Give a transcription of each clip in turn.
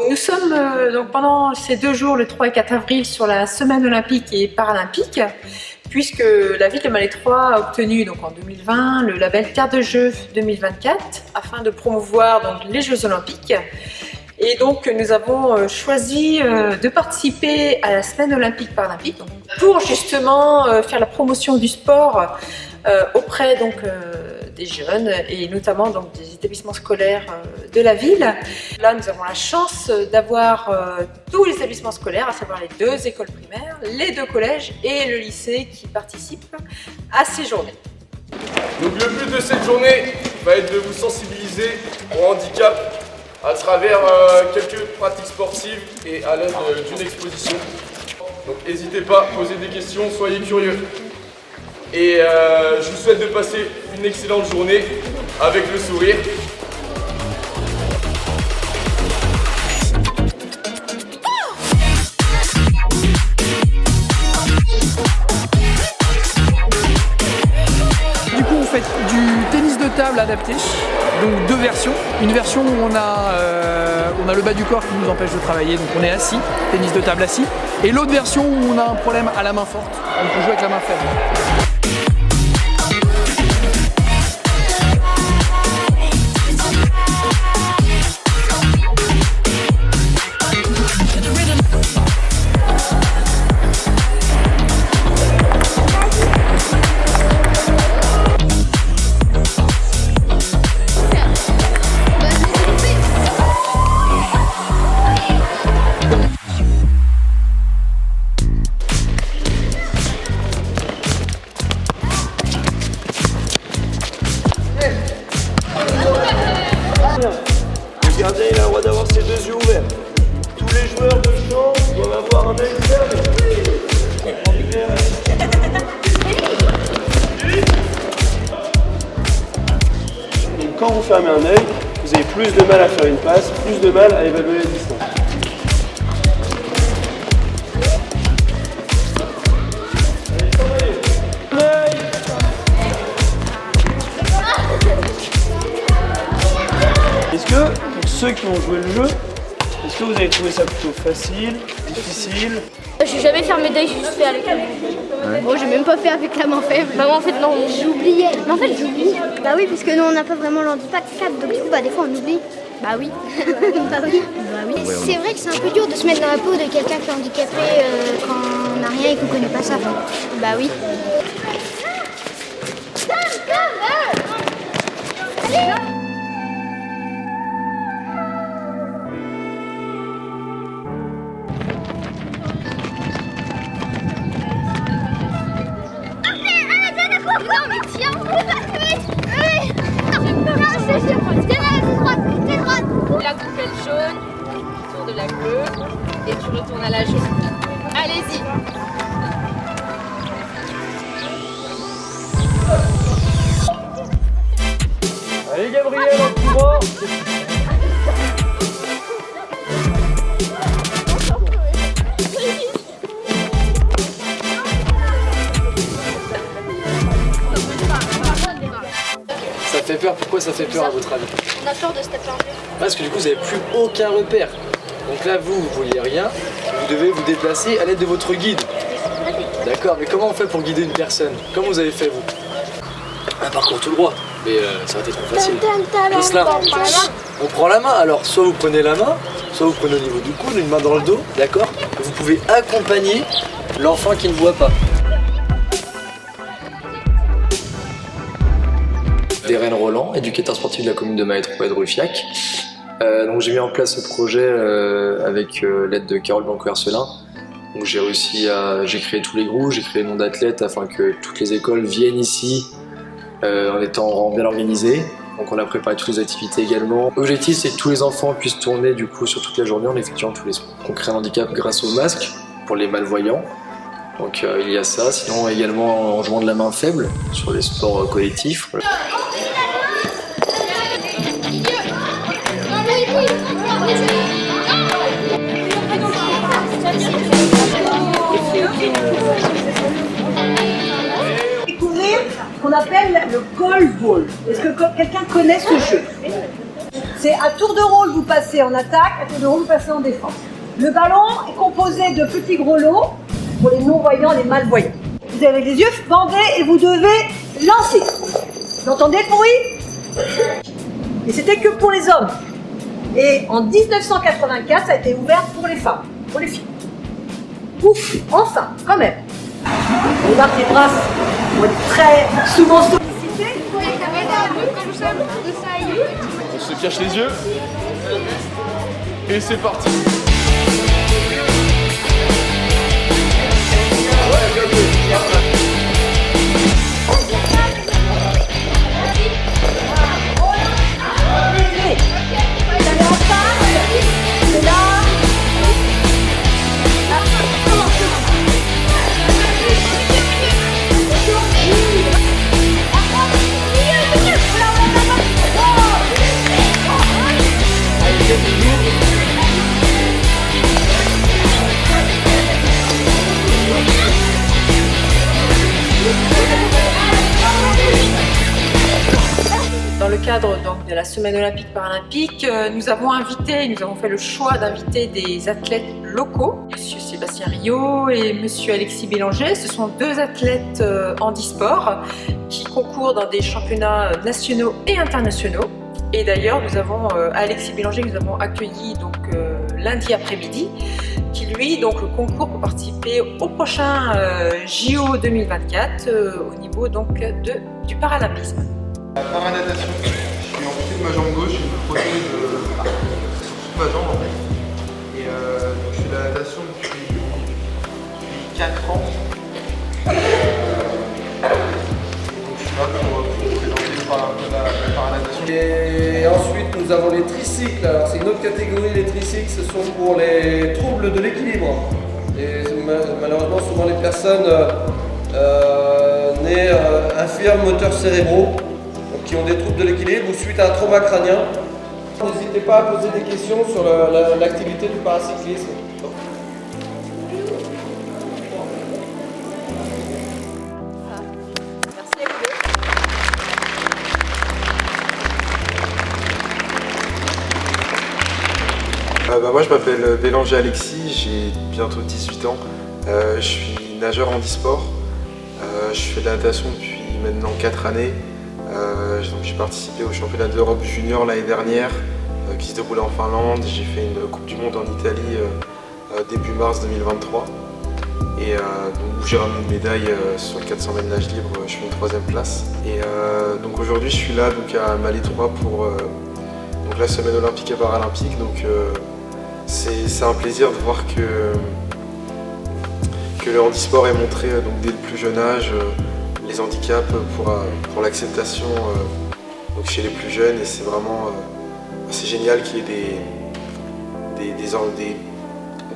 Donc nous sommes donc pendant ces 2 jours, le 3 et 4 avril, sur la semaine olympique et paralympique, puisque la ville de Malétroit a obtenu donc en 2020 le label Terre de Jeux 2024 afin de promouvoir donc les Jeux olympiques. Et donc nous avons choisi de participer à la semaine olympique paralympique pour justement faire la promotion du sport auprès donc des jeunes et notamment donc des établissements scolaires de la ville. Là, nous avons la chance d'avoir tous les établissements scolaires, à savoir les 2 écoles primaires, les 2 collèges et le lycée qui participent à ces journées. Donc le but de cette journée va être de vous sensibiliser au handicap à travers quelques pratiques sportives et à l'aide d'une exposition. Donc n'hésitez pas, posez des questions, soyez curieux. Et je vous souhaite de passer une excellente journée avec le sourire. Du coup, on fait du tennis de table adapté, donc 2 versions. Une version où on a le bas du corps qui nous empêche de travailler, donc on est assis, tennis de table assis. Et l'autre version où on a un problème à la main forte, on peut jouer avec la main faible. Le gardien il a le droit d'avoir ses 2 yeux ouverts. Tous les joueurs de champ doivent avoir un œil fermé. Donc quand vous fermez un œil, vous avez plus de mal à faire une passe, plus de mal à évaluer la distance. Est-ce que, pour ceux qui ont joué le jeu, est-ce que vous avez trouvé ça plutôt facile, difficile? J'ai jamais fermé d'œil, j'ai juste fait avec la main. Bon, j'ai même pas fait avec la main faible. Bah, moi, en fait, non, j'oubliais. Mais en fait, j'oublie. Bah oui, parce que nous, on n'a pas vraiment l'handicap, donc du coup, bah, des fois, on oublie. Bah oui. Bah oui. Bah oui. C'est vrai que c'est un peu dur de se mettre dans la peau de quelqu'un qui est handicapé quand on n'a rien et qu'on connaît pas ça. Bah oui. Allez. Non mais tiens, on peut pas tuer. La coupelle jaune, tour de la bleue et tu retournes à la jaune. Allez-y. Allez Gabriel, en tout droit. Ça fait peur, pourquoi ça fait peur à votre avis? On a peur de se taper un peu. Parce que du coup vous n'avez plus aucun repère. Donc là vous voyez rien, vous devez vous déplacer à l'aide de votre guide. D'accord, mais comment on fait pour guider une personne? Comment vous avez fait vous? Un parcours tout droit, mais ça aurait été trop facile. Juste là, on prend la main, alors soit vous prenez la main, soit vous prenez au niveau du coude, une main dans le dos, d'accord? Vous pouvez accompagner l'enfant qui ne voit pas. Dérène Roland, éducateur sportif de la commune de Malétroit et de Ruffiac. Donc j'ai mis en place ce projet avec l'aide de Carole Blanco-Hercelin. Donc j'ai créé tous les groupes, j'ai créé le nom d'athlètes afin que toutes les écoles viennent ici en étant bien organisées. Donc on a préparé toutes les activités également. L'objectif c'est que tous les enfants puissent tourner du coup sur toute la journée en effectuant tous les qu'on crée un handicap grâce au masque pour les malvoyants. Donc il y a ça, sinon également en jouant de la main faible sur les sports collectifs. Découvrir ce qu'on appelle le goalball. Est-ce que quelqu'un connaît ce jeu? C'est à tour de rôle, vous passez en attaque, à tour de rôle, vous passez en défense. Le ballon est composé de petits grelots pour les non-voyants, les malvoyants. Vous avez les yeux bandés et vous devez lancer. Vous entendez le bruit? Et c'était que pour les hommes. Et en 1984, ça a été ouvert pour les femmes, pour les filles. Ouf, enfin, quand même. Les vertébrats vont être très souvent sollicités. On se cache les yeux. Et c'est parti. Dans le cadre donc, de la semaine olympique paralympique, nous avons fait le choix d'inviter des athlètes locaux, Monsieur Sébastien Riot et Monsieur Alexis Bélanger. Ce sont deux athlètes handisport qui concourent dans des championnats nationaux et internationaux. Et d'ailleurs, nous avons Alexis Bélanger que nous avons accueilli donc, lundi après-midi, qui lui donc, le concours pour participer au prochain JO 2024 au niveau donc, du paralympisme. La paranatation, je suis amputé de ma jambe gauche, j'ai une prothèse sous ma jambe en fait. Et donc je fais de la natation depuis 4 ans. Donc je suis là pour présenter la paranatation. Et ensuite nous avons les tricycles. Alors c'est une autre catégorie, les tricycles, ce sont pour les troubles de l'équilibre. Et malheureusement souvent les personnes nées infirmes moteurs cérébraux, qui ont des troubles de l'équilibre ou suite à un trauma crânien. N'hésitez pas à poser des questions sur l'activité du paracyclisme. Merci à vous deux. Moi je m'appelle Bélanger Alexis, j'ai bientôt 18 ans. Je suis nageur handisport. Je fais de la natation depuis maintenant 4 années. J'ai participé au championnat d'Europe junior l'année dernière qui se déroulait en Finlande. J'ai fait une Coupe du Monde en Italie début mars 2023 et où j'ai ramené une médaille sur le 400 mètres nage libre. Je fais une 3e place et donc aujourd'hui je suis là donc, à Malétroit pour donc, la semaine olympique et paralympique. Donc c'est un plaisir de voir que le handisport est montré donc, dès le plus jeune âge. Les handicaps pour l'acceptation donc chez les plus jeunes, et c'est vraiment c'est génial qu'il y ait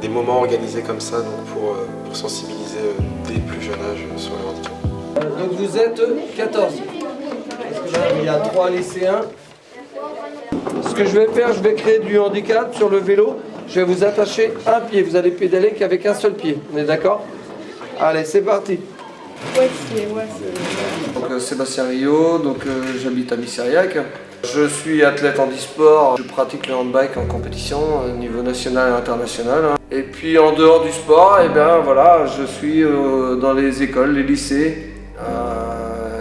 des moments organisés comme ça donc pour sensibiliser dès le plus jeune âge sur le handicap. Donc vous êtes 14. Parce que là, il y a 3 lycéens. Ce que je vais faire, je vais créer du handicap sur le vélo. Je vais vous attacher un pied. Vous allez pédaler qu'avec un seul pied. On est d'accord? Allez, c'est parti. Donc, Sébastien Riot, j'habite à Missiriac. Je suis athlète handisport, je pratique le handbike en compétition au niveau national et international. Et puis en dehors du sport, je suis dans les écoles, les lycées,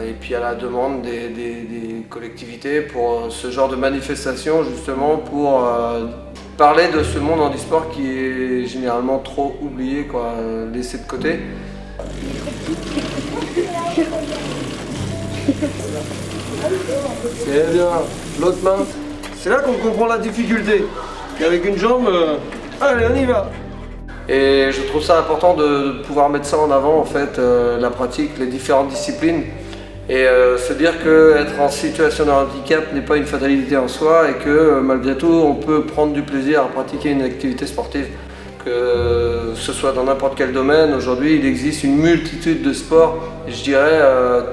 et puis à la demande des collectivités pour ce genre de manifestation, justement pour parler de ce monde handisport qui est généralement trop oublié, laissé de côté. C'est bien. L'autre main. C'est là qu'on comprend la difficulté. Qu'avec une jambe, allez, on y va. Et je trouve ça important de pouvoir mettre ça en avant, en fait, la pratique, les différentes disciplines. Et se dire qu'être en situation de handicap n'est pas une fatalité en soi et que malgré tout, on peut prendre du plaisir à pratiquer une activité sportive. Que ce soit dans n'importe quel domaine, aujourd'hui il existe une multitude de sports. Et je dirais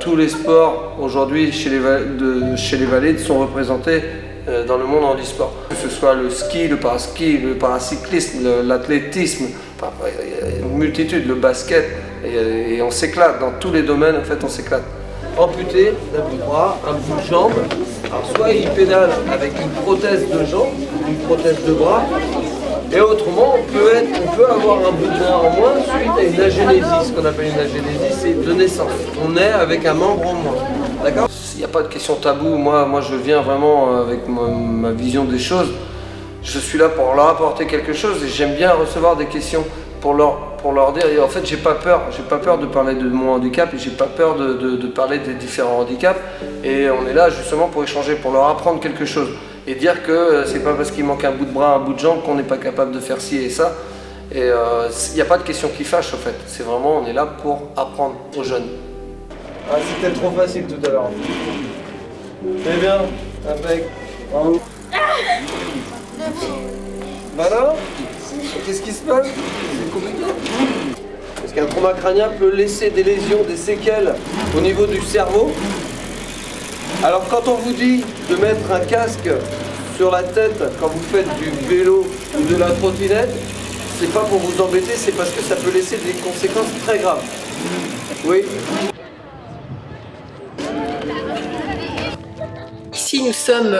tous les sports aujourd'hui chez les valides sont représentés dans le monde handisport. Que ce soit le ski, le paraski, le paracyclisme, l'athlétisme, il y a une multitude, le basket, et on s'éclate dans tous les domaines, en fait on s'éclate. Amputé d'un bout de bras, un bout de jambe, Alors soit il pédale avec une prothèse de jambe, une prothèse de bras, et autrement on peut avoir un bout de bras en moins suite à une agénésie. Ce qu'on appelle une agénésie, c'est de naissance. On est avec un membre en moins. D'accord ? Il n'y a pas de question taboue. Moi je viens vraiment avec ma vision des choses. Je suis là pour leur apporter quelque chose et j'aime bien recevoir des questions pour leur dire, et en fait j'ai pas peur de parler de mon handicap et j'ai pas peur de parler des différents handicaps, et on est là justement pour échanger, pour leur apprendre quelque chose et dire que c'est pas parce qu'il manque un bout de bras, un bout de jambe qu'on n'est pas capable de faire ci et ça, et il n'y a pas de question qui fâche en fait, c'est vraiment on est là pour apprendre aux jeunes. Ah, c'était trop facile tout à l'heure. C'est bien, impec, bravo. Voilà. Qu'est-ce qui se passe? C'est compliqué. Parce qu'un trauma crânien peut laisser des lésions, des séquelles au niveau du cerveau. Alors quand on vous dit de mettre un casque sur la tête quand vous faites du vélo ou de la trottinette, c'est pas pour vous embêter, c'est parce que ça peut laisser des conséquences très graves. Oui. Ici, nous sommes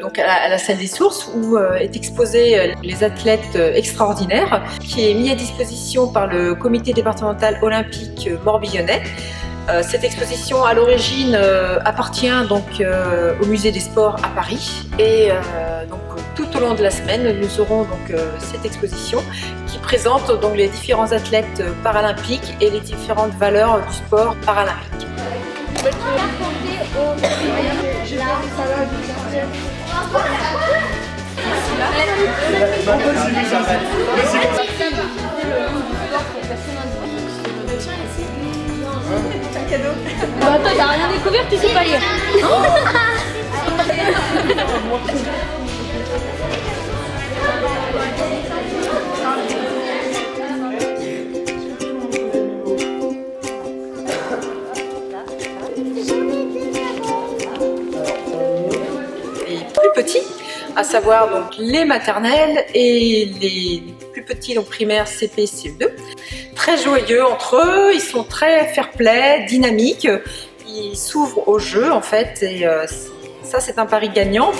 donc à la salle des sources où est exposé les athlètes extraordinaires, qui est mis à disposition par le comité départemental olympique morbihanais. Cette exposition à l'origine appartient donc au musée des sports à Paris, et donc tout au long de la semaine nous aurons donc cette exposition qui présente donc les différents athlètes paralympiques et les différentes valeurs du sport paralympique. Bah toi t'as rien découvert, tu sais pas lire. Petits, à savoir donc les maternelles et les plus petits, donc primaires, CP, CE2. Très joyeux entre eux, ils sont très fair-play, dynamiques, ils s'ouvrent au jeu en fait, et ça c'est un pari gagnant.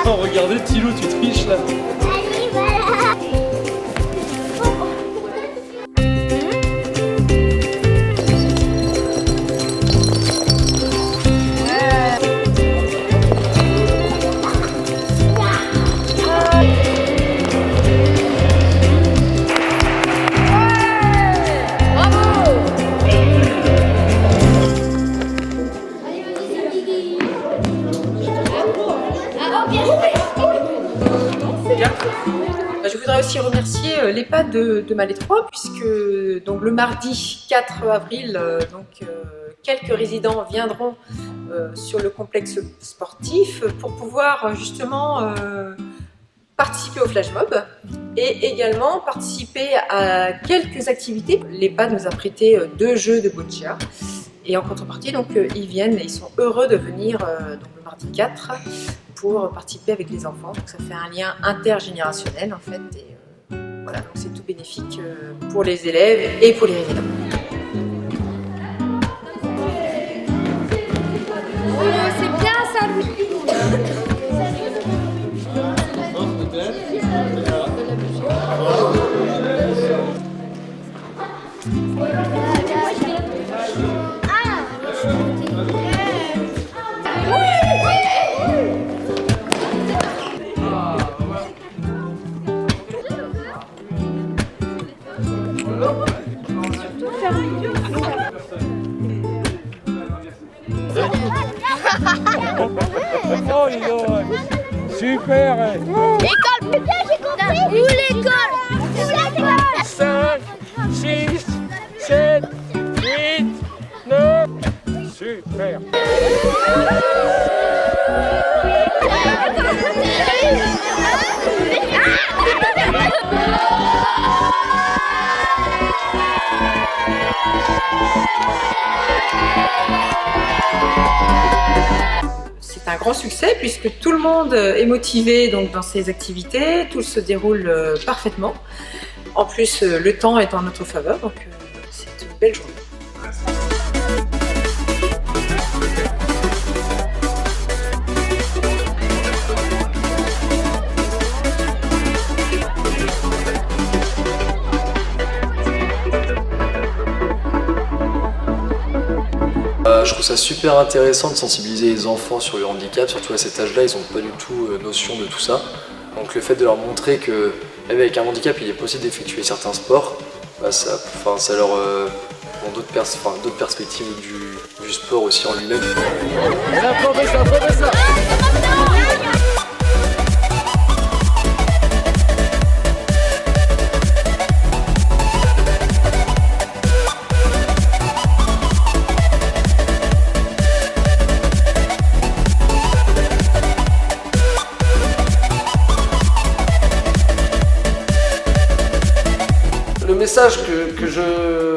Sans regarder, Thilo, tu triches là. Je voudrais aussi remercier l'EHPAD de Malétroit, puisque donc, le mardi 4 avril, quelques résidents viendront sur le complexe sportif pour pouvoir justement participer au flash mob et également participer à quelques activités. L'EHPAD nous a prêté 2 jeux de boccia, et en contrepartie donc, ils viennent et ils sont heureux de venir donc, le mardi 4 pour participer avec les enfants. Donc ça fait un lien intergénérationnel en fait, et voilà, donc c'est tout bénéfique pour les élèves et pour les résidents. C'est bien ça, Oh, dis donc. Super. École, putain, j'ai compris. Où l'école? Où l'école? 5, 6, 7, 8, 9. Super. C'est un grand succès puisque tout le monde est motivé donc, dans ces activités, tout se déroule parfaitement. En plus, le temps est en notre faveur, donc c'est une belle journée. ça super intéressant de sensibiliser les enfants sur le handicap, surtout à cet âge-là, ils n'ont pas du tout notion de tout ça. Donc le fait de leur montrer que même avec un handicap, il est possible d'effectuer certains sports, bah, ça leur donne d'autres perspectives du sport aussi en lui-même. Le message que je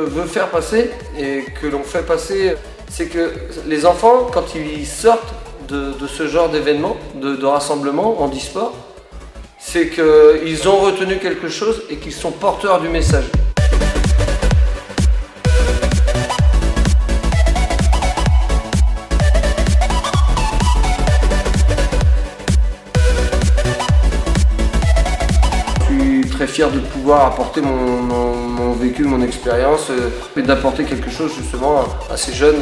veux faire passer et que l'on fait passer, c'est que les enfants, quand ils sortent de ce genre d'événement, de rassemblement handisport, c'est qu'ils ont retenu quelque chose et qu'ils sont porteurs du message. Je suis très fier de pouvoir apporter mon vécu, mon expérience et d'apporter quelque chose justement à ces jeunes